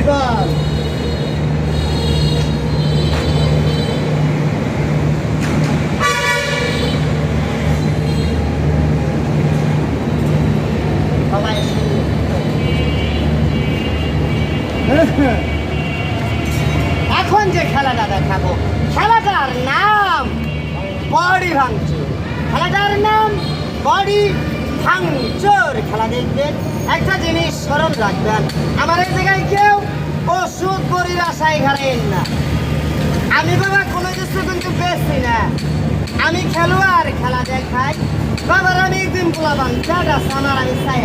বল এখন যে খেলাটা দেখাবো খেলাটার নাম বডি ভাঙচুর। খেলাটার নাম বডি ভাঙচুর। খেলা দেখবেন, একটা জিনিস স্মরণ রাখবেন, আমার এই জায়গায় কেউ ওষুধ বড়ির আশায় ঘাড়েন না। আমি বাবা কোনো কিছু কিন্তু বেশি না, আমি খেলোয়াড়, খেলা দেখাই বাবার। আমি একদিন বলাবান চাট আছে আমার, আমি চাই